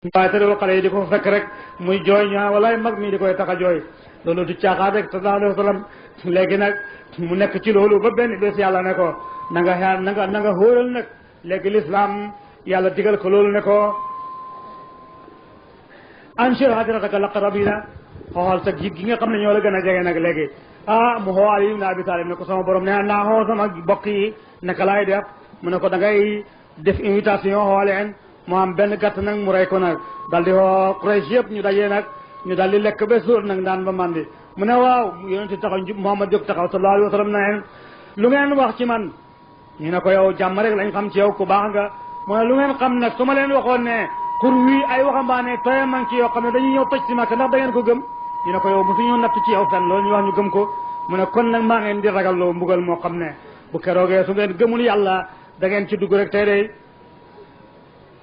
waaye te doo xale yi di ko fekk rek muy jooy ñaa walaay mag mi di koy tax a jooy loolu du caaxaan rek sallallahu alayhi wa sallam léegi nag mu nekk ci loolu ba benn bés yàlla ne ko na nga xaar na nga xóoral nag léegi lislaam yàlla digal ko loolu ne ko anshir hadirataka laqrabina xool sa gi nga xam ne ñoo la gën a jege nag léegi mu xoo Ali ibn Abi Talib ne ko sama borom ne naa xoo sama bokk yi naka laay def mu ne ko da ngay def invitation xoo leen mu am benn gàtt nag mu rey ko nag dal di xoo Quraysh yëpp ñu dajee nag ñu dal di lekk ba suur nag daan ba mandi mu ne waaw yonent taxaw Muhammad jóg taxaw sallallahu alayhi wa sallam ne lu ngeen wax ci man ñu ne ko yow jàmm rek lañ xam ci yow ku baax nga mu ne lu ngeen xam nag su ma leen waxoon ne kur wii ay waxambaane tooya man ci yoo xam ne dañuy ñëw toj si Makka ndax da ngeen ko gëm ñu ne ko yow mosu ñu natt ci yow fen loolu ñu wax ñu gëm ko mu ne kon nag maa ngeen di ragal loo mbugal moo xam ne bu keroogee su ngeen gëmul yàlla da ngeen ci dugg rek tey day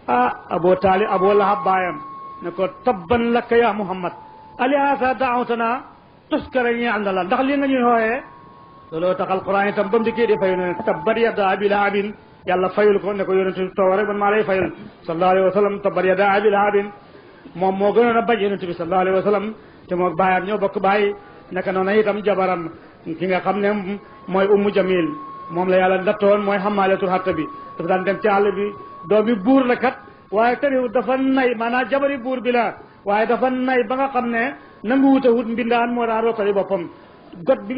Abu Talib Abu Lahab baayam ne ko tabban laka ya Muhammad alihaasa daawtana tuskara ñi ànd la ndax li nga ñuy xooyee looloo tax alquran itam ba mu dikkee di fayu ne tabbat yada abi lahabin yàlla fayul ko ne ko yonent bi toowa rek man maa lay fayul sallallahu alayhi wa sallam tabbat yada abi lahabin moom moo gënoon a bañ yonent bi sallallahu alayhi wa sallam te moo baayam ñoo bokk bàyyi naka noonu itam jabaram ki nga xam ne mooy ummu jamil moom la yàlla ndattoon mooy xamaaletul xatta bi dafa daan dem ci àll bi doomi buur la kat waaye tëriw dafa nay maanaam jabari buur bi la waaye dafa nay ba nga xam ne nangu wut a wut mbindaan moo daan rootali boppam got bi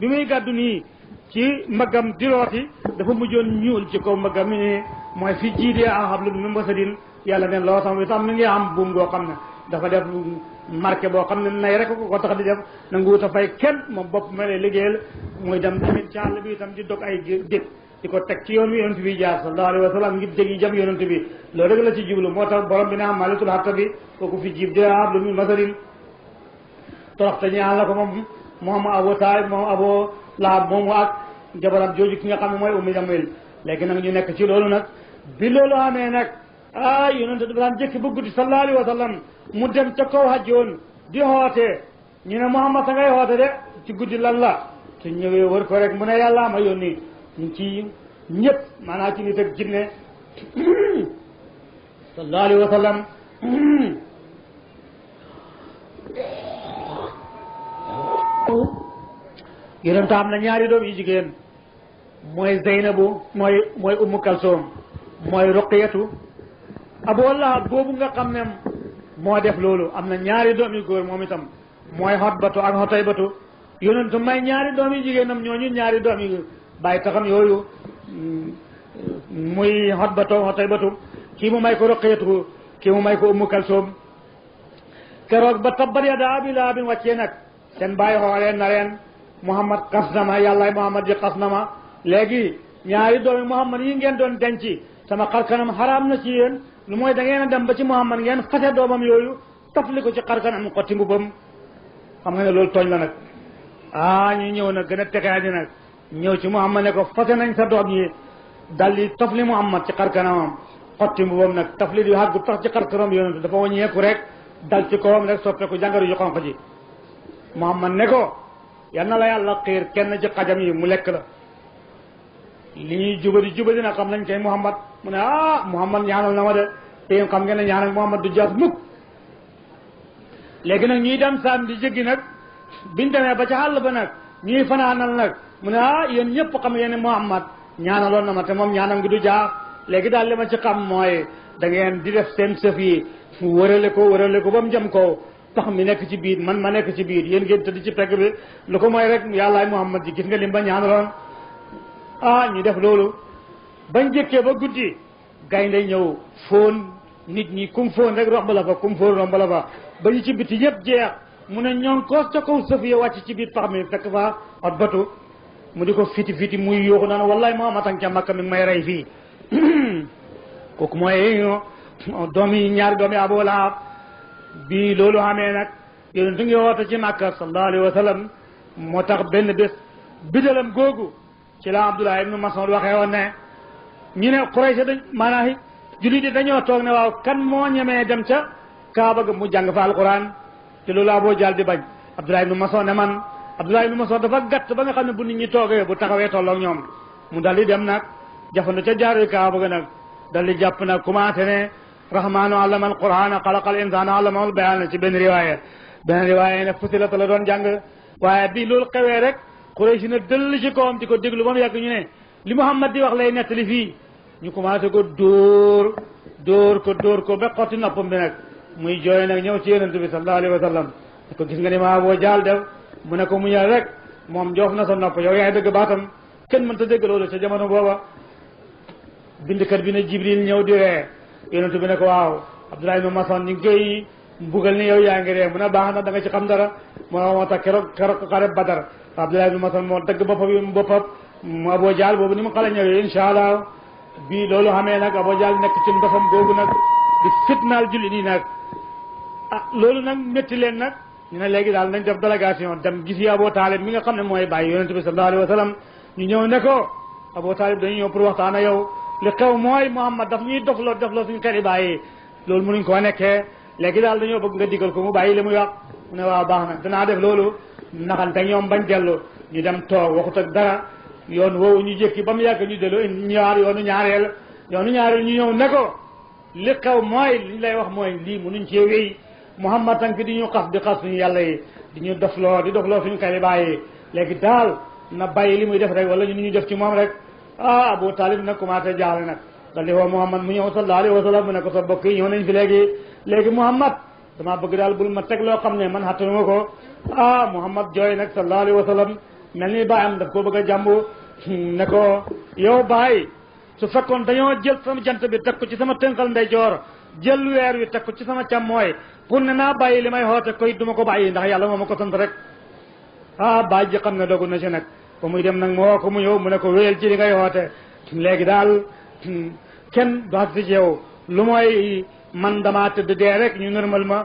muy gàddu nii ci mbaggam di rooti dafa mujjoon ñuul ci kaw mbaggam mi nii mooy fi jiidee a xam lu mu masadin yàlla ne loo tam itam mi ngi am buum goo xam ne dafa def marqué boo xam ne nay rek ko tax di def nangu wut a fay kenn moom bopp ma lay liggéeyal muy dem tamit ci àll bi itam di dog ay dég di ko teg ci yoon wi yonent bi jaar sallallahu alayhi wa sallam ngir jég yi jam yonent bi loolu rek la ci jublu moo tax borom bi ne am malitul hatta bi kooku fi jib de ab lu mu masarin torox te ñaan la ko moom Abu Talib moom Abu Lahab moomu ak jabaram jooju ki nga xam ne mooy Ummu Jamil léegi nag ñu nekk ci loolu nag bi loolu amee nag yonent dafa daan jëkk ba guddi sallallahu alayhi wa sallam mu dem ca kaw hajjoon di xoote ñu ne Muhammad sa ngay xoote de ci guddi lan la su ñëwee wër ko rek mu ne yàlla ma yónni ñu ci ñëpp maanaam ci nit ak jinne sallallahu alayhi wa sallam yonent am na ñaari doom yu jigéen mooy Zeynabu mooy Ummu Kalsoom mooy Ruqiyatu Abu Lahab boobu nga xam ne moo def loolu am na ñaari doom yu góor moom itam mooy Xotbatu ak Xotaybatu yonent may ñaari doom yu jigéenam ñooñu ñaari doom yu bàyyi taxam yooyu muy Xotbatu Xotaybatu kii mu may ko Ruqiyatu kii mu may ko Ummu Kalsoom keroog ba tabbat yadaa abii lahabin wàccee nag seen bàyyi xooleen na leen Muhammad xas na ma yàllaay Muhammad ji xas na ma léegi ñaari doomi Muhammad yi ngeen doon denc sama xarkanam xaraam na ci yéen lu mooy da ngeen a dem ba ci Muhammad ngeen fase doomam yooyu tafli ko ci xarkanam xotti mbubam xam nga ne loolu tooñ la nag ñu ñëw nag gën a texee di nag ñëw ci Muhammad ne ko fase nañ sa doom yi dal di tafli Muhammad ci xarkanamam xotti mbubam nag tafli di xàggu tax ci xarkanam yonent dafa waññeeku rek dal ci kawam rek soppeeku jàngaru ju xonq ji Muhammad ne ko yal na la yàlla xiir kenn ci xajam yi mu lekk la li ñuy jubadi nag xam nañ kay Muhammad mu ne Muhammad ñaanal na ma de te yéen xam ngeen ne ñaanal Muhammad du jaas mukk léegi nag ñuy dem saam di jéggi nag biñ demee ba ca àll ba nag ñuy fanaanal nag mu ne yéen ñëpp xam ngeen ne Muhammad ñaanaloon na ma te moom ñaanam gi du jaax léegi daal li ma ci xam mooy da ngeen di def seen sëf yi wërale ko ba mu jëm ko tax mi nekk ci biir man ma nekk ci biir yéen ngeen tëdd ci pegg bi lu ko mooy rek yàllaay Muhammad ji gis nga lim ba ñaanaloon ñu def loolu bañ jëkkee ba guddi gaynde ñëw fóon nit ñi kum fóon rek romb la fa kum fóon romb la fa ba ñu ci biti yëpp jeex mu ne ñoon koos ca kaw sëf ya wàcc ci biir pax mi fekk fa Xotbatu mu di ko fiti muy yooxu naan wallaay Muhammad ang ca Makka mi ngi may rey fii kooku mooy ñaari doomi Abu Lahab bi loolu xamee nag yonent ngi woote ci Makka sallallahu alayhi wa sallam moo tax benn bés bidalam googu ci la Abdullah ibnu Mas'ud waxee woon ne ñu ne Quraysh dañ maanaam jullit yi dañoo toog ne waaw kan moo ñemee dem ca Kaaba ga mu jàng fa alquran te loolu Abu Jahl di bañ Abdullah ibnu Mas'ud ne man Abdullah ibnu Mas'ud dafa gàtt ba nga xam ne bu nit ñi toogee bu taxawee tolloog ñoom mu dal di dem nag jafandu ca jaaru Kaaba ga nag dal di jàpp nag commencé ne rahmaanu allama alqur'ana xalaqal insana allamahu albayan ci benn riwaaya ne Fussilat la doon jàng waaye bi loolu xewee rek Quraysh na dëll ci kawam di ko déglu ba mu yàgg ñu ne li Muhammad di wax lay nettali fii ñu commencé ko dóor ko ba xotti noppam bi nag muy jooy nag ñëw ci yonent bi sallallahu alayhi wa sallam ko gis nga ni ma Abu Jahl def mu ne ko muñal rek moom joof na sa nopp yow yaay dëgg baatam kenn mënta dégg loolu ca jamono booba bindkat bi ne Jibril ñëw di ree yonent bi ne ko waaw Abdullah ibn Mas'ud ñu ngi koy mbugal ni yow yaa ngi ree mu ne baax na da nga ci xam dara moo tax keroog xare Badar Abdullah ibn Mas'ud moo dëgg boppam mu Abu Jahl boobu ni mu xala ñëwee incha allah bii loolu xamee nag Abu Jahl nekk ci ndofam boobu nag di fitnaal jullit yi nag loolu nag métti leen nag ñu ne léegi daal nañ def délégation dem gis yi Abu Talib mi nga xam ne mooy bàyyi yonent bi sallallahu alayhi wa sallam ñu ñëw ne ko Abu Talib dañu ñëw pour waxtaan ak yow li xew mooy Muhammad daf ñuy dofloo suñu xel yi bàyyi loolu mënuñ koo nekkee léegi daal dañoo bëgg nga digal ko mu bàyyi li muy wax mu ne waaw baax na danaa def loolu naxante ñoom bañ dellu ñu dem toog waxut ak dara yoon woowu ñu jékki ba mu yàgg ñu dellu yoonu ñaareel ñu ñëw ne ko li xew mooy li lay wax mooy lii mënuñ cee wéy Muhammad tank di ñu xas suñu yàlla yi di ñu dofloo suñu xel yi bàyyi léegi daal na bàyyi li muy def rek wala ñu def ci moom rek Abu Talib nag commencé jaaxle nag dal di woo Muhammad mu ñëw sallallahu alayhi wa sallam mu ne ko sa bokk yi ñëw nañ fi léegi Muhammad damaa bëgg daal bul ma teg loo xam ne man xattanuma ko Muhammad jooy nag sallallahu alayhi wa sallam mel ni baayam daf koo bëgg a jàmbu ne ko yow baay su fekkoon dañoo jël sama jant bi teg ko ci sama tënkal ndeyjoor jël weer wi teg ko ci sama càmmooy pour ne naa bàyyi li may xoote koy duma ko bàyyi ndax yàlla moo ma ko sant rek baay ji xam ne dogu na ci nag ba muy dem nag mu woo ko mu ñëw mu ne ko wéyal ci li ngay xoote léegi daal kenn du ci yow lu mooy man damaa tëdd dee rek ñu normal ma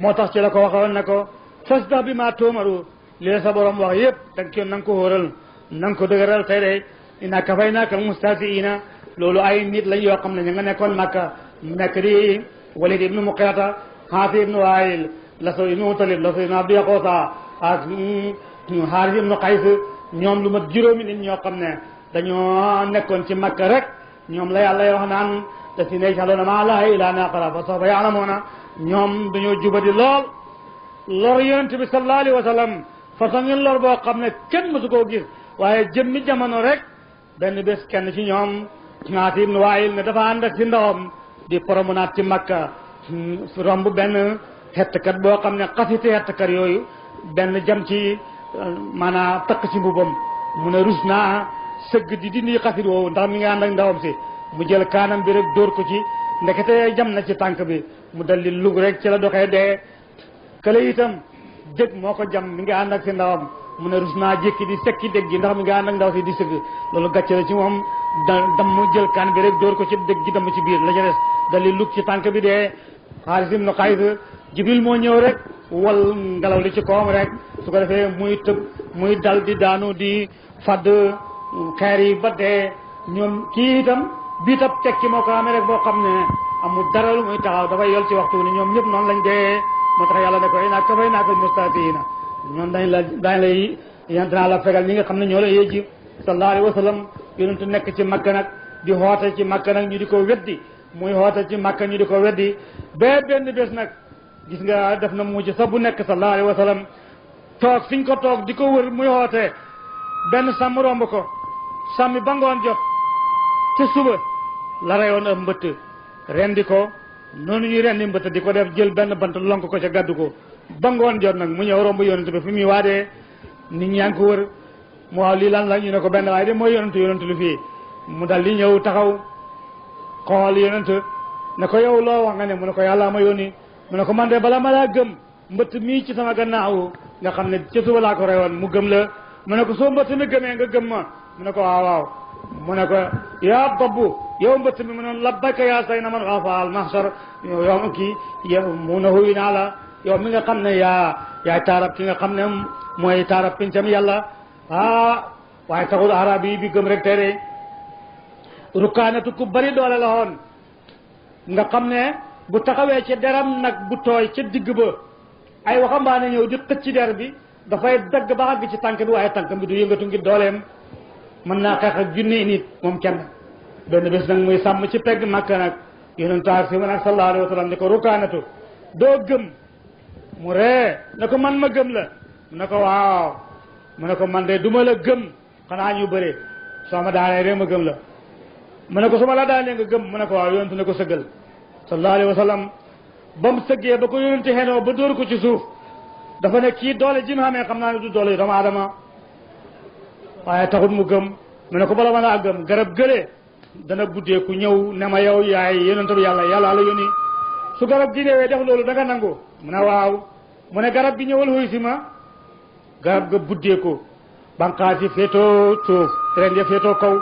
moo tax ci la ko waxoon ne ko fasda bi maa tuumaru li la sa borom wax yëpp danga na nga ko hóoral na nga ko dëgëral tey de inna kafaynaaka almustahzi'iina loolu ay nit lañ yoo xam ne ñu nga nekkoon Makka nekk di Walid ibnu Muqirata Xaasi ibnu Waayil Laso ibnu Mutalib Laso ibnu Abdi Yaqoosa ak Xaaris ibnu Qays ñoom lu mat juróomi nit ñoo xam ne dañoo nekkoon ci Makka rek ñoom la yàlla wax naan llaziina yaj'aluuna ma'a llaahi ilaahan aaxara fa sawfa ya'lamuuna ñoom dañoo jubadi lool lor yonent bi sallallahu alayhi wa sallam façon ngeen lor boo xam ne kenn mësu koo gis waaye jëmmi jamono rek benn bés kenn ci ñoom Xaasi ibnu Waayil ne dafa ànd ak ci ndawam di promenade ci Makka romb benn xettkat boo xam ne xasiti xettkat yooyu benn jam ci maanaam takk ci mbubam mu ne rus naa sëgg di dindi xasit woowu ndax mi ngi ànd ak ndawam si mu jël kaanam bi rek dóor ko ci ndekete jam na ci tànk bi mu dal di lug rek ci la doxee dee kële itam dëgg moo ko jam mi ngi ànd ak si ndawam mu ne rus naa jékki di sekki dëgg gi ndax mi ngi ànd ak ndaw si di sëgg loolu gàcce la ci moom mu jël kaan bi rek dóor ko ci dëgg gi damm ci biir la ca des dal di lug ci tànk bi dee Xaaris ibnu Qays Jibril moo ñëw rek wal ngelaw li ci kawam rek su ko defee muy tëb muy dal di daanu di fadd xeer yi ba dee ñoom kii itam bii tab tekki moo ko amee rek boo xam ne amul dara lu muy taxaw dafay yol ci waxtu ni ñoom ñëpp noonu lañ dee moo tax yàlla ne ko inna kafaynaaka al-mustahzi'iina ñoom dañ lay yent naa la fegal ñi nga xam ne ñoo la yéegi sallallahu alayhi wa sallam yonentu nekk ci Makka nag di xoote ci Makka nag ñu di ko weddi muy xoote ci Makka ñu di ko weddi ba benn bés nag gis nga def na mujj sax bu nekk sallallahu alayhi wa sallam toog fiñ ko toog di ko wër muy xoote benn sàmm romb ko sàmmi ba ngoon jot ca suba la reyoon ab mbëtt rendi ko noonu ñuy rendi mbëtt di ko def jël benn bant lonk ko ca gàddu ko ba ngoon jot nag mu ñëw romb yonent bi fi muy waadee nit ñaa ngi ko wër mu waaw lii lan la ñu ne ko benn waaye de mooy yonent lu fii mu dal di ñëw taxaw xool yonent ne ko yow loo wax nga ne mu ne ko yàlla ma yónni mu ne ko man de bala ma laa gëm mbëtt mii ci sama gannaaw nga xam ne ca suba laa ko reyoon mu gëm la mu ne ko soo mbëtt mi gëmee nga gëm ma mu ne ko waaw waaw mu ne ko yaa dabbu yow mbëtt mi mu ne labbayka yaa say na man xaafaal mahsar yow kii yow mu ne xuy naa la yow mi nga xam ne yaay taarab ki nga xam ne mooy taarab pincam yàlla waaye taxul arab yi bi gëm rek tere rukkaanatu ku bari doole la woon nga xam ne bu taxawee ci deram nag bu tooy ca digg ba ay waxambaane ñëw di xëcc ci der bi dafay dagg ba àgg ci tànk bi waaye tànk bi du yëngatu ngir dooleem mën naa xeex ak junni nit moom kenn benn bés nag muy sàmm ci pegg Makka nag yonent ak si man ak sallallahu alayhi wa sallam ne ko Rukaanatu doo gëm mu ree ne ko man ma gëm la mu ne ko waaw mu ne ko man de duma la gëm xanaa ñu bëre soo ma daanee rek ma gëm la mu ne ko su ma la daanee nga gëm mu ne ko waaw yonent ne ko sëggal sallallahu alayhi wa sallam ba mu sëggee ba ko yonent xenoo ba dóor ko ci suuf dafa ne kii doole ji mu xamee xam naa ne du doole yi doomu aadama waaye taxut mu gëm mu ne ko bala ma laa gëm garab gëlee dana buddeeku ñëw ne ma yow yaay yonent bi yàlla la yónni su garab gi ñëwee def loolu da nga nangu mu ne waaw mu ne garab gi ñëwal xuy si ma garab ga buddeeku banqaas yi féetoo suuf ren ya féetoo kaw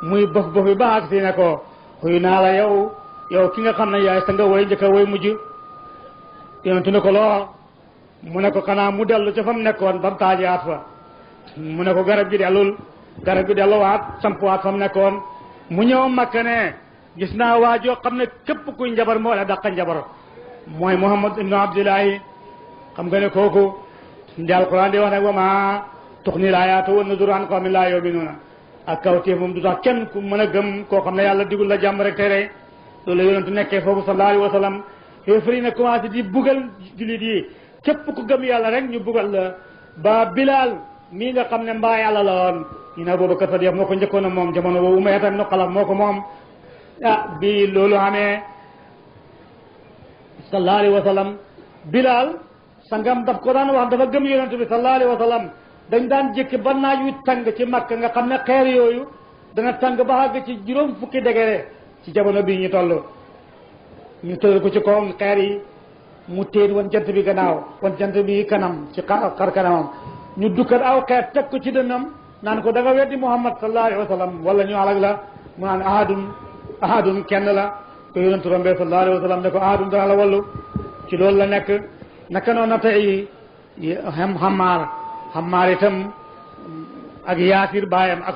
muy bëf bëfi ba ak si ne ko xuy naa la yow ki nga xam ne yaay sa nga woy njëkk a woy mujj yonent ne ko loo mu ne ko xanaa mu dellu ca fa mu nekkoon ba mu taajaat fa mu ne ko garab gi delluwaat sampuwaat fa mu nekkoon mu ñëw Makka ne gis naa waajoo xam ne képp kuy njabar moo la dàqa njabar mooy Muhammad ibnu Abdullahi xam nga ne kooku ndi alquran di wax ne wa ma tuxni laayaatu wa nuzuru an qawmin laa yu'minuuna ak kawteef moom du tax kenn ku mën a gëm koo xam ne yàlla digul la jàmm rek tere loolu la yonentu nekkee foofu sallallahu alayhi wa sallam xéefari na commencé di bugal jullit yi képp ku gëm yàlla rek ñu bugal la ba Bilal mii nga xam ne mbaa yàlla la woon ñu ne boobu kat moo ko njëkkoon a moom jamono boobu Umayya ibn Xalaf moo ko moom bi loolu xamee sallallahu alayhi wa sallam Bilal sangam daf ko daan wax dafa gëm yonent bi sallallahu alayhi wa sallam dañ daan jékki ba naaj wi tàng ci Makka nga xam ne xeer yooyu dana tàng ba àgg ci juróom fukki degré ci jamono bii ñu toll ñu tëral ko ci kaw xeer yi mu téen wan jant bi gannaaw wan jant bi kanam ci xar kanamam ñu dukkat aw xeer teg ko ci dënnam naan ko da nga weddi Muhammad sallallahu alayhi wa sallam wala ñu alag la mu naan ahadun kenn la ko yonent rombe sallallahu alayhi wa sallam ne ko ahadun dana la wallu ci loolu la nekk naka noonu tey xammaar itam ak yaasir baayam ak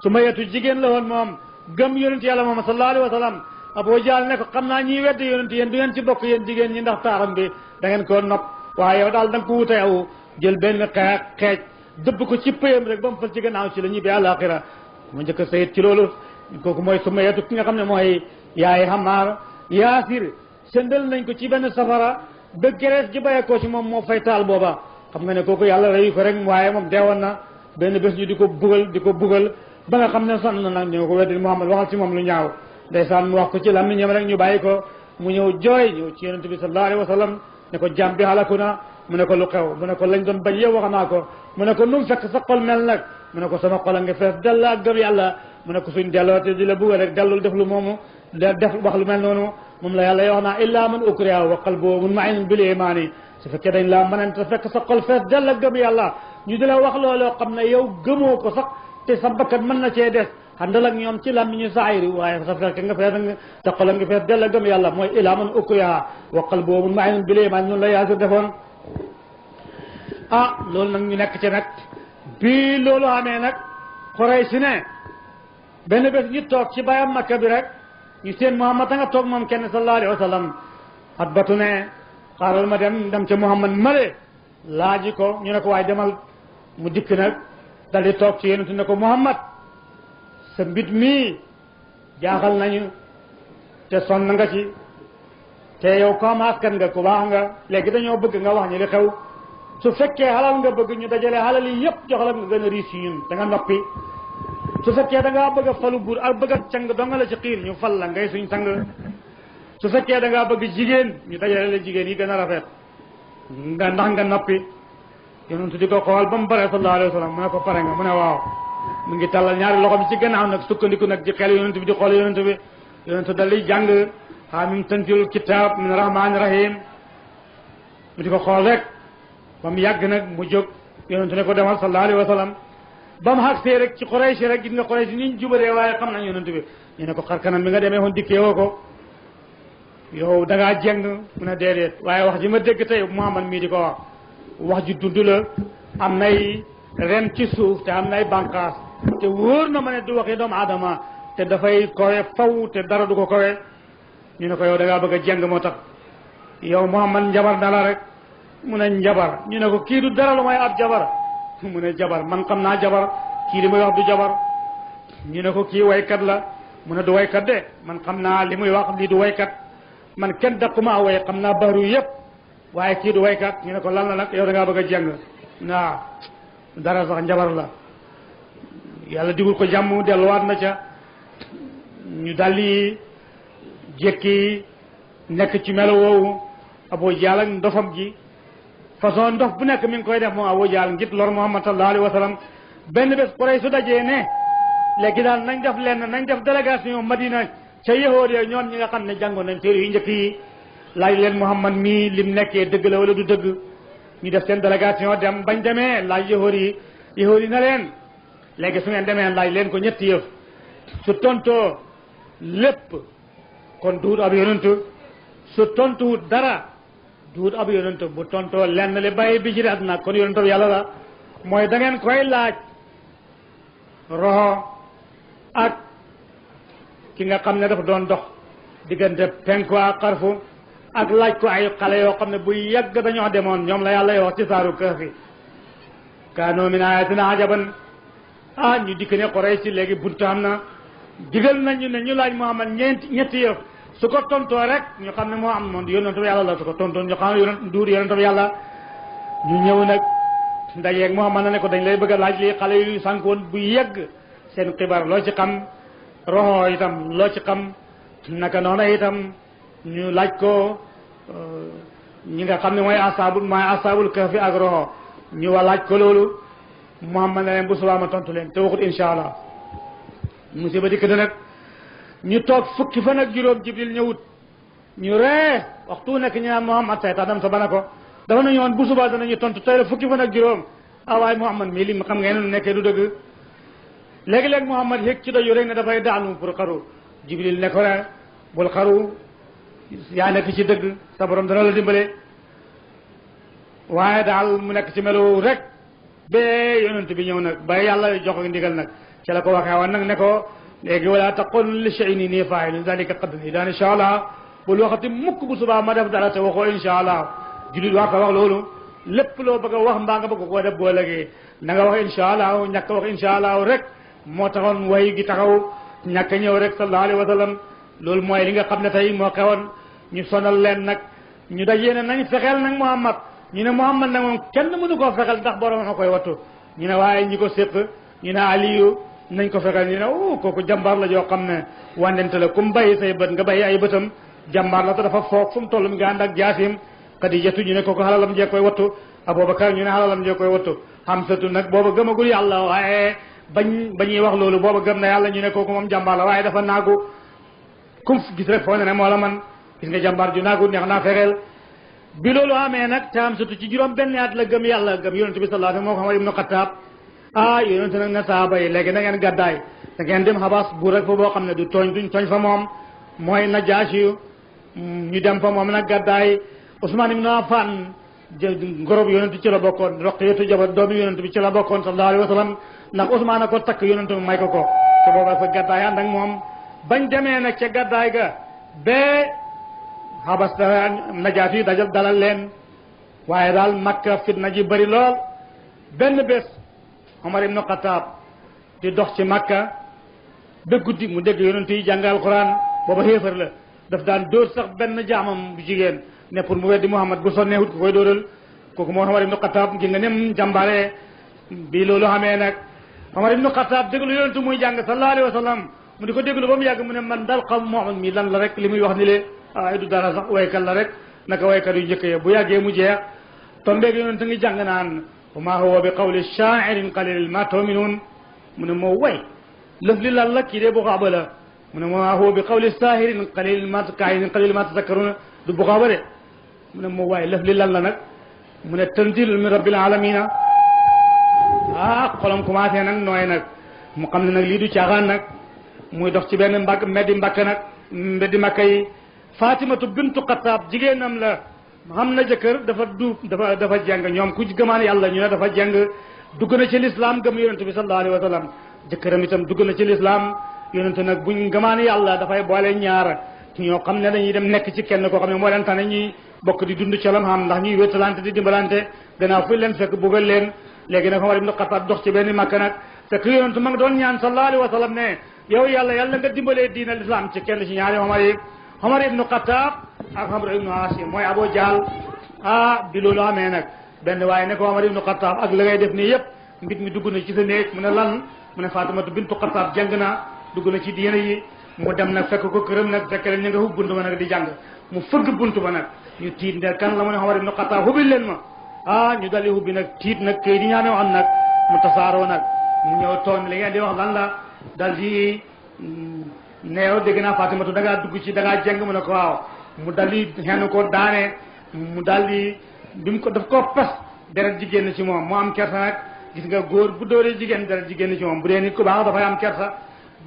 sumayatu jigéen la woon moom gëm yonent yàlla moom sallallahu alayhi wa sallam Abu Jahl ne ko xam naa ñiy weddi yonent yéen du ngeen ci bokk yéen jigéen ñi ndax taaram bi da ngeen koo nopp waaye yow daal da nga ko wute yow jël benn xeej dëbb ko ci pëyam rek ba mu fal ci gannaaw ci la ñibbi àllaaxira mu njëkk a sayit ci loolu kooku mooy sumayatu ki nga xam ne mooy yaay xammaar yaasir sëndal nañ ko ci benn safara ba gerees ji bàyyeekoo ci moom moo fay taal booba xam nga ne kooku yàlla reyu ko rek waaye moom deewoon na benn bés ñu di ko bugal ba nga xam ne sonn na nag ñëw ko weddi Muhammad waxal ci moom lu ñaaw ndeysaan mu wax ko ci làmmiñam rek ñu bàyyi ko mu ñëw ñëw ci yonent bi sallallahu alayhi wa sallam ne ko jàmm bi halaku na mu ne ko lu xew mu ne ko lañ doon bañ yow wax naa ko mu ne ko nu mu fekk sa xol mel nag mu ne ko sama xol a nga fees dell ak gëm yàlla mu ne ko suñ delloote di la buggal rek dellul def lu moomu def wax lu mel noonu moom la yàlla wax naa illa man ukriha wa qalbuhu mutma'innun bil imaani su fekkee dañ laa mënante fekk sa xol fees dell ak gëm yàlla ñu di la wax looloo xam ne yow gëmoo ko sax te sa bakkat mën na cee des àndal ak ñoom ci làmmiñu saayiri waaye sa fekk nga fees sa xol nga fees dell ak gëm yàlla mooy illa man ukriha wa qalbuhu mutma'innun bil imaani noonu la Yaasir defoon loolu nag ñu nekk ci nag bii loolu amee nag Quraysh ne benn bés ñu toog ci bayam Makka bi rek ñu seen Muhammad a nga toog moom kenn sallallahu alayhi wa sallam at batu ne xaaral ma dem ca Muhammad male laaji ko ñu ne ko waaye demal mu dikk nag dal di toog ci yonent ne ko Muhammad sa mbit mii jaaxal nañu te sonn nga ci te yow comme askan nga ku baax nga léegi dañoo bëgg nga wax ñu li xew su fekkee xalal nga bëgg ñu dajale xalal yi yëpp jox la nga gën a riis yi ñun da nga noppi su fekkee da ngaa bëgg a falu buur ak bëgg a càng donga la ci xiir ñu fal la ngay suñ sang su fekkee da ngaa bëgg jigéen ñu dajale la jigéen yi gën a rafet nga ndax nga noppi yonent di ko xool ba mu bare sallallahu alayhi wa sallam mu ne ko pare nga mu ne waaw mu ngi tàllal ñaari loxo bi ci gannaaw nag sukkandiku nag ci xel yonent bi di xool yonent bi yonent dal di jàng xaamim tanzilul kitaab min rahmaani rahim mu di ko xool rek ba mu yàgg nag mu jóg yonent ne ko demal sallallahu alayhi wa sallam ba mu xagsee rek ci Quraysh rek gis nga Quraysh niñ jubalee waaye xam nañ yonent bi ñu ne ko xar kanam bi nga demee woon dikkee woo ko yow da ngaa jeng mu ne déedéet waaye wax ji ma dégg tey Muhammad mii di ko wax ji dund la am nay ren ci suuf te am nay bànqaas te wóor na ma ne du waxi doomu aadama te dafay kowe faw te dara du ko kowe ñu ne ko yow da ngaa bëgg a jeng moo tax yow Muhammad njabar na la rek mu ne njabar ñu ne ko kii du dara lu may ab jabar mu ne jabar man xam naa jabar kii li may wax du jabar ñu ne ko kii waykat la mu ne du waykat de man xam naa li muy wax lii du waykat man kenn daquma way xam naa bahru yëpp waaye kii du waykat ñu ne ko lan la nag yow da ngaa bëgg a jàng waaw dara sax njabar la yàlla digul ko jàmm delluwaat na ca ñu daldi jékki nekk ci melo woowu Abu Jahl ak ndofam ji façon ndof bu nekk mi ngi koy def moom Abu Jahl ngir lor Muhammad sallallahu alayhi wa sallam benn bés Quraysh su dajee ne léegi daal nañ def lenn nañ def délégation Madina ca yahood ya ñoom ñi nga xam ne jàngoon nañ téere yu njëkk yi laaj leen Muhammad mii lim nekkee dëgg la wala du dëgg ñu def seen délégation dem bañ demee laaj yahood yi na leen léegi su ngeen demee laaj leen ko ñetti yëf su tontoo lépp kon duut ab yonent su tontuwut dara duut ab yonent bu tontoo lenn li bàyyi bi ci des nag kon yonent bi yàlla la mooy da ngeen koy laaj roxo ak ki nga xam ne dafa doon dox diggante penku ak xarfu ak laaj ko ay xale yoo xam ne bu yàgg dañoo demoon ñoom la yàlla wax ci saaru Kahfi kaanu min ayatina ajaban ñu dikk ne Quraysh léegi buntu am na digal nañu ne ñu laaj Muhammad ñetti yëf su ko tontoo rek ñu xam ne moo am moom yonent bi yàlla la su ko tontoo ñu xam ne duur yonent bi yàlla ñu ñëw nag ndajeeg Muhammad na ne ko dañ lay bëgg a laaj li xale yu sànkoon bu yegg seen xibaar loo ci xam roxo itam loo ci xam naka noona itam ñu laaj ko ñi nga xam ne mooy asaabul kahfi ak roxo ñu wa laaj ko loolu Muhammad ne leen bu subaa ma tontu leen te waxut insha allah musiba dikk na nag ñu toog fukki fan ak juróom Jibril ñëwut ñu ree waxtu nekk ñu naan Muhammad seytaanam sa bana ko dafa nañu woon bu subaa danañu tontu tey la fukki fan ak juróom waaye Muhammad mii li xam ngeen ne nekkee du dëgg léegi-léegi Muhammad yëg ci doju rek ne dafay daanu pour xaru Jibril ne ko ne bul xaru yaa nekk ci dëgg sa borom dana la dimbale waaye daal mu nekk ci melo rek bee yonent bi ñëw nag ba yàlla jox ko ndigal nag ci la ko waxee woon nag ne ko léegi wala taqul li shay'in inni faa'ilun dhalika qadan idan insha allah bul waxati mukk bu subaa ma def dara te waxoo insha allah jullit waa ko wax loolu lépp loo bëgg a wax mbaa nga bëgg koo def boo léegi na nga wax insha allah ñàkk wax insha allah rek moo taxoon way gi taxaw ñàkk ñëw rek sallallahu alayhi wa sallam loolu mooy li nga xam ne tey moo xewoon ñu sonal leen nag ñu dajee ne nañ fexeel nag Muhammad ñu ne Muhammad nag moom kenn mënu koo fexeel ndax borom a koy wattu ñu ne waaye ñi ko séq ñu ne Aliyu nañ ko fexeel ñu ne kooku jàmbaar la joo xam ne wànnente la kum bàyyi say bët nga bàyyi ay bëtam jàmbaar la te dafa foog fu mu toll mi nga ànd ak jaasim Xadijatu ñu ne kooku xalalam jee koy wattu Abubakar ñu ne xalalam jee koy wattu Hamsatu nag booba gëmagul yàlla waaye bañuy wax loolu booba gëm na yàlla ñu ne kooku moom jàmbaar la waaye dafa naagu kum gis rek foo ne moo la man gis nga jàmbaar ju naagu neex naa fexeel bi loolu amee nag te Hamsatu ci juróom benn at la gëm yàlla gëm yonent bi sallallahu alayhi wa sallam moo ko xam ibnu Xattaab yonent nag ne saaba yi léegi na ngeen gàddaay da ngeen dem Habas buur rek fa boo xam ne du tooñ duñ tooñ fa moom mooy Najaasi ñu dem fa moom nag gàddaay Usmaan ibnu Affaan ngorob yonent ci la bokkoon Roqiyatu jabar doomi yonent bi ci la bokkoon sallallahu alayhi wa sallam ndax Usmaan a ko takk yonent bi may ko te booba fa gàddaay ànd ak moom bañ demee nag ca gàddaay ga bee Habas Najaasi yi dajal dalal leen waaye daal Makka fitna ji bëri lool benn bés Omar ibnu Xataab di dox ci Makka ba guddi mu dégg yonent yi jàng alquran booba xéefar la daf daan dóor sax benn jaamam bu jigéen ne pour mu weddi Muhammad bu sonnee wut ko koy dóoral kooku moo Omar ibnu Xataab ngi nga nem jàmbaare bi loolu xamee nag Omar ibnu Xataab déglu yonent muy jàng sallallahu alayhi wa sallam mu di ko déglu ba mu yàgg mu ne man dal xam Muhammad mi lan la rek li muy wax ni le ay du dara sax waykat la rek naka waykat yu njëkk ya bu yàggee mu jeex tombeeg yonent ngi jàng naan wa ma huwa bi qawli shaa'irin qalilin ma tu'minuun mu ne moo way lëf li lan la kii de buxaaba la mu ne ma huwa bi qawli saahirin qalilin ma kaahinin qalilin ma tazakkaruun du buxaaba de mu ne moo waay lëf li lan la nag mu ne tanzilun min rabbil alamina xolam commencé nag nooy nag mu xam ne nag lii du caaxaan nag muy dox ci benn mbeddi Mbàkka nag mbeddi Makka yi Fatimatu bintu Xattaab jigéenam la xam na jëkkër dafa jàng ñoom ku gëmaan yàlla ñu ne dafa jàng dugg na ci lislaam gëm yonent bi sallallahu alayhi wa sallam jëkkëram itam dugg na ci lislaam yonent nag buñ gëmaan yàlla dafay boole ñaar ñoo xam ne dañuy dem nekk ci kenn koo xam ne moo leen tane ñuy bokk di dund calam xam ndax ñuy wéttalante di dimbalante gannaaw fu leen fekk buggal leen léegi nag Omar ibnu Xattaab dox ci benn Makka nag fekk yonent ma ngi doon ñaan sallallahu alayhi wa sallam ne yow yàlla yàlla nga dimbalee diina l'islam ci kenn ci ñaari Omar yi Omar ibnu Xattaab ak Amr ibnu Haasim mooy Abu Jahl bi loolu amee nag benn waaye ne ko Omar ibnu Xattaab ak la ngay def nii yëpp mbit mi dugg na ci sa néeg mu ne lan mu ne Faatimatu bintu Xattaab jàng na dugg na ci diina yi mu dem nag fekk ko këram nag fekk leen ñu nga hub buntu ba nag di jàng mu fëgg buntu ba nag ñu tiit ne kan la mu ne Omar ibnu Xattaab hubbil leen ma ñu dali hubbi nag tiit nag këy di ñaame wax nag mu tasaaroo nag mu ñëw toon li ngeen di wax lan la dal di neew dégg naa Fatimatu da ngaa dugg ci da ngaa jeng mu ne ko waaw mu dal di xenn ko daane mu dal di bi mu ko daf koo pes deret ji génn ci moom mu am kersa nag gis nga góor bu dóoree jigéen deret ji génn ci moom bu dee nit ku baax dafay am kersa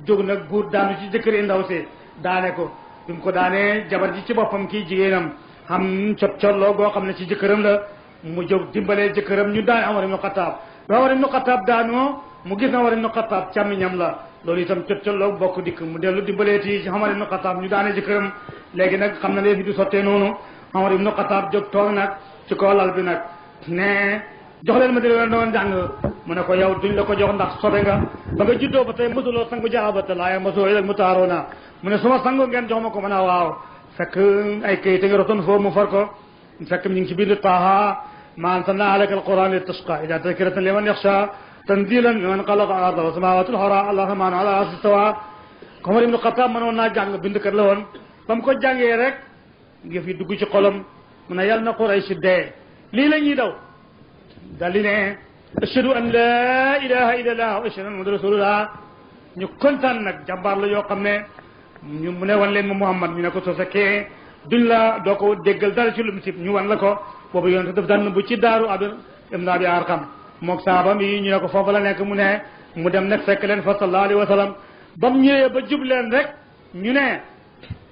jóg nag buur daanu ci jëkkëri ndaw si daane ko bi mu ko daanee jabar ji ci boppam kii jigéenam xam colloo goo xam ne ci jëkkëram la mu jóg dimbalee jëkkëram ñu daane Omar ibnu Xattaab ba Omar ibnu Xattaab daanoo mu gis na Omar ibnu Xattaab càmmiñam la loolu itam colloo bokk dikk mu dellu dimbaleeti ci Omar ibnu Xattaab ñu daane jëkkëram léegi nag xam na léegi du sottee noonu Omar ibnu Xattaab jóg toog nag ci kaw lal bi nag ne jox leen ma di leen doon jàng mu ne ko yow duñ la ko jox ndax sobe nga ba nga juddoo ba tey mosuloo sangu jaxabata laaye mosoo rek mu taaroo naa mu ne suma sangu ngeen jox ma ko mën a waaw fekk ay kayit nga rotoon foofu mu far ko fekk mi ngi ci bind Taaha ma anzalna alayka alquran li tashqa illa tadhkiratan liman yakhsha tanzilan mimman khalaqa al-arda wa samawati al-ula ar-rahman ala al-arshi istawa Omar ibnu Xattaab mënoon naa jàng bindkat la woon ba mu ko jàngee rek yëf yi dugg ci xolam mu ne yàlla na Quraysh dee lii la ñuy daw dal di ne ashhadu an la ilaha illallah wa ashhadu anna muhammadan rasulullah ñu kontaan nag jàmbaar la yoo xam ne ñu mu ne wan leen ma Muhammad ñu ne ko soo fekkee duñ la doo ko déggal dara ci lu mu sib ñu wan la ko boobu yonent daf daan bu ci daaru ibn Abi Arqam mook saabam yi ñu ne ko foofu la nekk mu ne mu dem nag fekk leen fa sallallahu alayhi wa sallam ba mu ñëwee ba jub leen rek ñu ne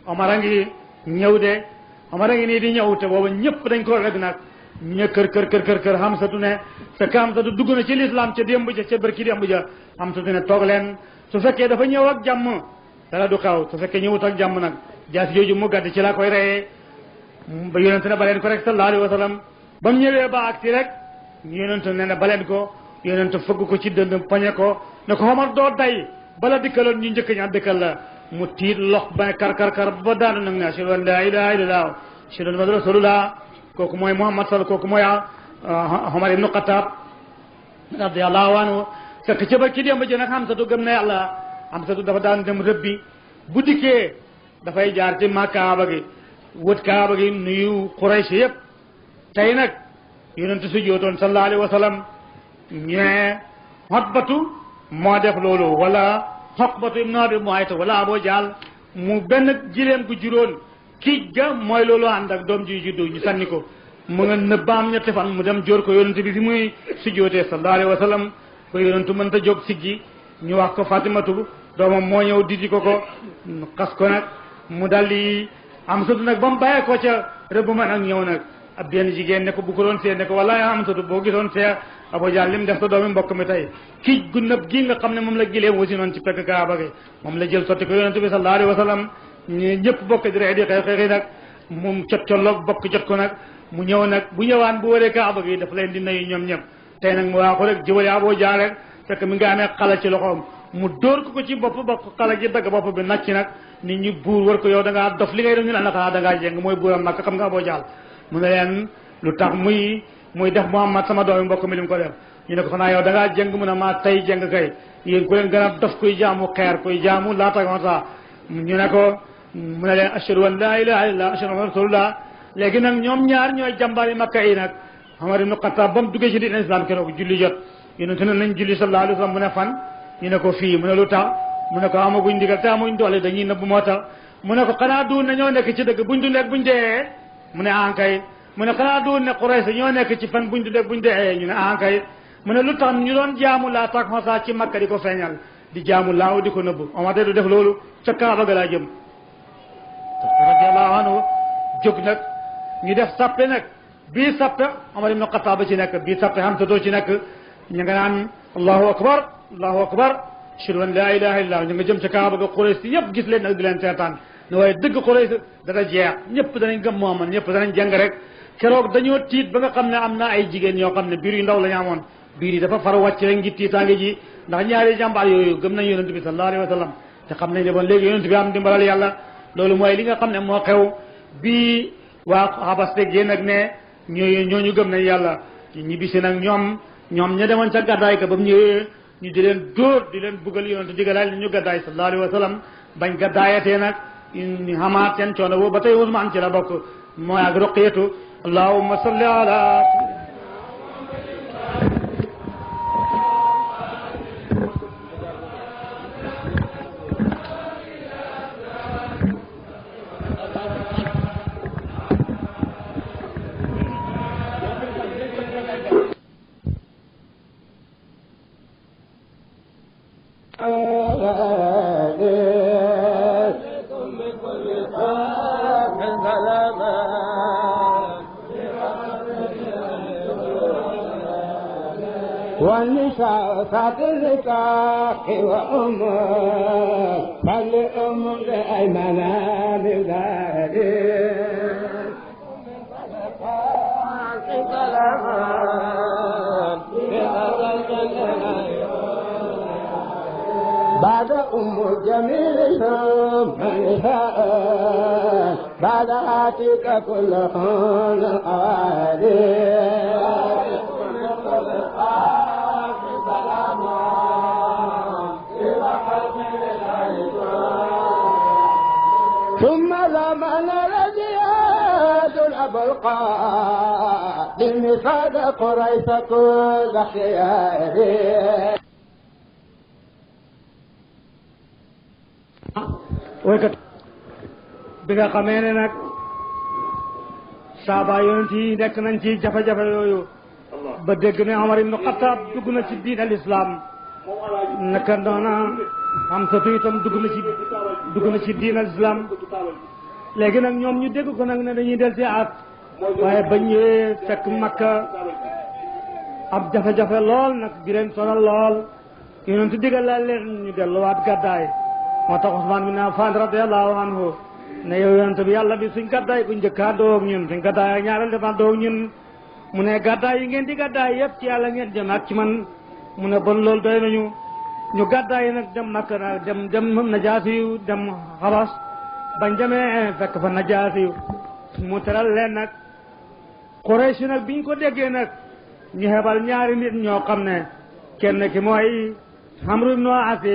Omar a ngi ñëw de Omar a ngi nii di ñëw te booba ñëpp dañ ko rek nag ñu kër Hamsatu ne fekk Hamsatu dugg na ci lislaam ca démb ja ca bërki démb ja Hamsatu ne toog leen su fekkee dafa ñëw ak jàmm dara du xaw su fekkee ñëwut ak jàmm nag jaas jooju mu gàdd ci laa koy reyee ba yonente ne baleen ko rek sallallahu alayhi wa sallam ba mu ñëwee ba agsi rek yonente ne ne baleen ko yonente fëgg ko ci dënd poñe ko ne ko Omar doo day bala dikkaloon ñu njëkk ña dikkal la mu tiit lox ba kar ba daanu nag ne ashhadu an la ilaha illallah ashhadu anna muhammadan rasulullah kooku mooy Muhammad sall kooku mooy Omar ibnu Xattaab radiyallahu anhu fekk ca ba ci démb ji nag Hamsatu gëm na yàlla Hamsatu dafa daan dem rëbbi bu dikkee dafay jaar ci ma Kaaba gi wët Kaaba gi nuyu Quraysh yëpp tey nag yonent su jootoon sallallahu alayhi wa sallam ñee Xotbatu moo def loolu wala Xoqbatu ibnu Abi Muayt wala Abu Jahl mu benn jileem gu juróon kiij ga mooy loolu ànd ak doom ji juddu ñu sànni ko mu nga nëbbaam ñetti fan mu dem jóor ko yonent bi fi muy sujjootee sallallahu alayhi wa sallam ko yonentu mënta jóg siggi ñu wax ko Fatimatu doomam moo ñëw didi ko xas ko nag mu daldi Hamsatu nag ba mu bàyyee ko ca rëbb ma nag ñëw nag ab benn jigéen ne ko bu ko doon see ne ko wallahi Hamsatu boo gisoon see Abu Jahl lim def sa doomi mbokk mi tey kiij gu nëb gi nga xam ne moom la gileem wasi noonu ci pegg Kaaba gi moom la jël sotti ko yonent bi sallallahu alayhi wa sallam ñëpp bokk di rey di xeexi nag moom colloog bokk jot ko nag mu ñëw nag bu ñëwaan bu waree Kaaba gi dafa leen di nuyu ñoom ñëpp tey nag mu waa ko rek jëwale Abu Jahl rek fekk mi nga amee xala ci loxoom mu dóor ko ci bopp bokk xala gi dagg bopp bi nacc nag nit ñi buur war ko yow da ngaa dof li ngay def ñu ne la xanaa da ngaa jéng mooy buuram nag xam nga Abu Jahl mu ne leen lu tax muy def Muhammad sama doomi mbokk mi lim ko def ñu ne ko xanaa yow da ngaa jéng mu ne maa tey jéng kay yéen ku leen gën a dof kuy jaamu xeer kuy jaamu laatagonsa ñu ne ko mu ne leen ashhadu an la ilaha illallah ashhadu anna rasulullah léegi nag ñoom ñaar ñooy jàmbaari Makka yi nag Omar ibnu Xattaab ba mu duggee ci diine islam keroog julli jot yonent ne nañ julli sallallahu alayhi wa sallam mu ne fan ñu ne ko fii mu ne lu tax mu ne ko amaguñ ndigal te amuñ doole dañuy nëbb moo tax mu ne ko xanaa duun ne ñoo nekk ci dëgg buñ dundee buñ dee mu ne ankay mu ne xanaa duun ne Quraysh ñoo nekk ci fan buñ dundee buñ dee ñu ne ankay mu ne lu tax ñu doon jaamu laa tak xosa ci Makka di ko feeñal di jaamu laaw di ko nëbb Omar de du def loolu ca Kaaba ga laa jëm radiyallahu anhu jóg nag ñu def sappe nag bii sappe Omar ibnu Xattaab ci nekk bii sappe Hamsatu ci nekk ñu nga naan allahu akbar ashhadu an la ilaha illallah ñu nga jëm ca Kaaba ga Quraysh si yëpp gis leen nag di leen seetaan ne waaye dëgg Quraysh dana jeex ñëpp danañ gëm Muhammad ñëpp danañ jàng rek keroog dañoo tiit ba nga xam ne am na ay jigéen ñoo xam ne biir yu ndaw la ñu amoon biir yi dafa far wàcc rek ngir tiitaange ji ndax ñaari jàmbaar yooyu gëm nañ yonent bi sallallahu alayhi wa sallam te xam nañ ne bon léegi yonent bi am dimbalal yàlla loolu mooy li nga xam ne moo xew bii waa xabas te génn ak ne ñooñu gëm nañ yàlla ñibbisi nag ñoom ña demoon ca gàddaay ka ba mu ñëwee ñu di leen dóor di leen buggal yonent digalaay li ñu gàddaay sallallahu alayhi wa sallam bañ gàddaayatee nag ñu xamaat seen coono boobu ba tey Usmaan ci la bokk mooy ak Ruqiyatu allahumma salli ala والنساء فاتلكاك وأم فالأم لأيمنا بذلك بعد أم الجميل ثم نساء بعد هاتك كلهن أوالي ثم زمن رجيات الأبرقاء للمثال قريش كل خياره waykat bi nga xamee ne nag saaba yonent yi nekk nañ ci jafe-jafe yooyu ba dégg ne Omar ibnu Xattaab dugg na ci diin al islam naka noona Hamsatu itam dugg na ci diin al islam léegi nag ñoom ñu dégg ko nag ne dañuy del si at waaye ba ñëwee fekk Makka ab jafe-jafe lool nag di leen sonal lool yonent digal la leen ñu delluwaat gàddaay moo tax Usmaan bin Affaan radiyallahu anhu ne yow yonent bi yàlla bi suñ gàddaay bu njëkkaa doog ñun suñ gàddaay ak ñaareel dafa doog ñun mu ne gàddaay yi ngeen di gàddaay yëpp ci yàlla ngeen jëm ak ci man mu ne bon loolu doy nañu ñu gàddaay nag dem Makka nag dem Najaasi dem Xabas bañ demee fekk fa Najaasi mu teral leen nag Quraysh nag biñ ko déggee nag ñu xebal ñaari nit ñoo xam ne kenn ki mooy Amru ibnu Aasi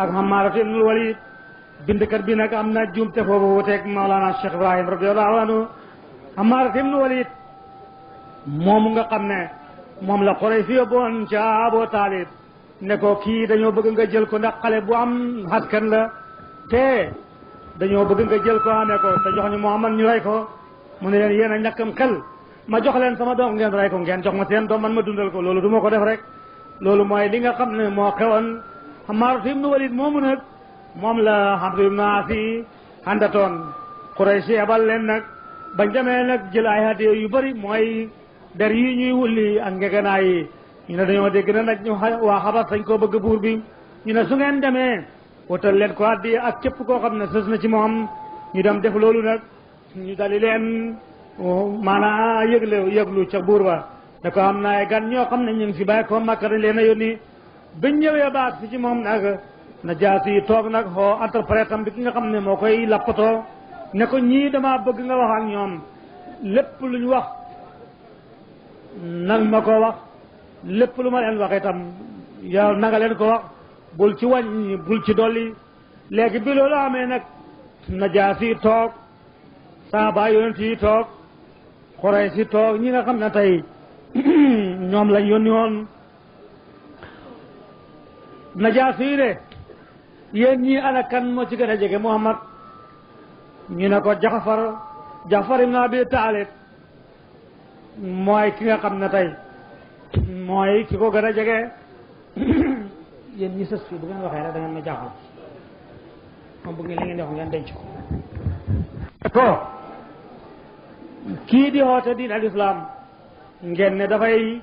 ak Hammaaratu ibnul Waliid bindkat bi nag am na juumte foofu wuteeg Mawlana Cheikh Ibrahim radiyallahu anhu Hammaaratu ibnul Waliid moomu nga xam ne moom la Quraysh fi yóbboon ca Abu Taalib ne ko kii dañoo bëgg nga jël ko ndax xale bu am askan la te dañoo bëgg nga jël ko amee ko te jox ñu Muhammad ñu rey ko mu ne leen yéen a ñàkkam xel ma jox leen sama doom ngeen rey ko ngeen jox ma seen doom man ma dundal ko loolu du ma ko def rek loolu mooy li nga xam ne moo xewoon Hammaaratu ibnu Waliid moomu nag moom la Amru ibnu Aasi àndatoon Quraysh yebal leen nag bañ demee nag jël ay hadiya yu bëri mooy der yi ñuy wulli ak ngegenaay yi ñu ne dañoo dégg na nag ñu waa Xabas dañ koo bëgg buur bi ñu ne su ngeen demee wutal leen ko hadiya ak képp koo xam ne sës na ci moom ñu dem def loolu nag ñu dali leen maanaam yëglu ca buur ba da ko am na ay gan ñoo xam ne ñu ngi si bàyyi ko Makka dañ leen a yónni bañ ñëwee baat fi ci moom nag Najaasi toog nag xoo interprète am bi ki nga xam ne moo koy lappatoo ne ko ñii dama bëgg nga wax ak ñoom lépp lu ñu wax nag ma ko wax lépp lu ma leen wax itam yow nanga leen ko wax bul ci wàññi bul ci dolli léegi bi loolu amee nag Najaasi toog saaba yonent yi toog Quraysh si toog ñi nga xam ne tey ñoom lañ yónni woon Najaasi yi de yéen ñii ana kan moo ci gën a jege Muhammad ñu ne ko Jaafar ibn Abi Taalib mooy ki nga xam ne tey mooy ki ko gën a jege yéen ñi sës fii bu ngeen waxee rek da ngeen ma jaaxal moom bu ngeen li ngeen wax ngeen denc ko kii di xoote diin al islam ngeen ne dafay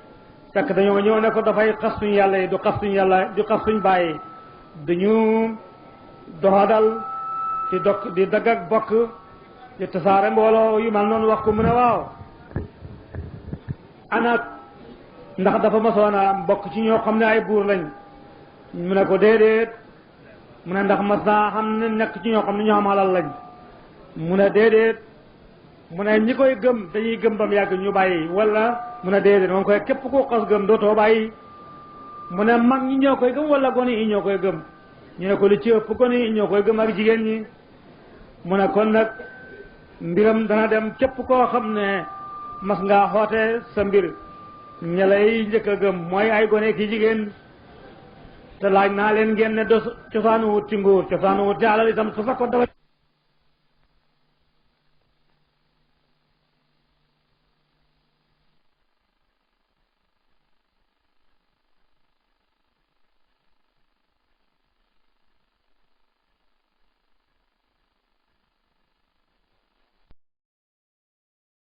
fekk dañoo ñëw ne ko dafay xas suñ yàlla yi du xas suñ yàlla du xas suñ bàyyi dañu doxadal di dagg ak bokk di tasaare mbooloo yu mel noonu wax ko mu ne waaw ana ndax dafa masoon a bokk ci ñoo xam ne ay buur lañ mu ne ko déedéet mu ne ndax mas naa xam ne nekk ci ñoo xam ne ñoo am alal lañ mu ne déedéet mu ne ñi koy gëm dañuy gëm bam yàgg ñu bàyyi wala mu ne déedéet moom koy képp koo xas gëm dootoo bàyyi mu ne mag ñi ñoo koy gëm wala gone yi ñoo koy gëm ñu ne ko li ci ëpp gone yi ñoo koy gëm ak jigéen ñi mu ne kon nag mbiram dana dem képp koo xam ne mas ngaa xoote sa mbir ña lay njëkk a gëm mooy ay gone ki jigéen te laaj naa leen ngeen ne dos cosaanu wut ci nguur cosaanu wut ci alal itam su fekkoon dafa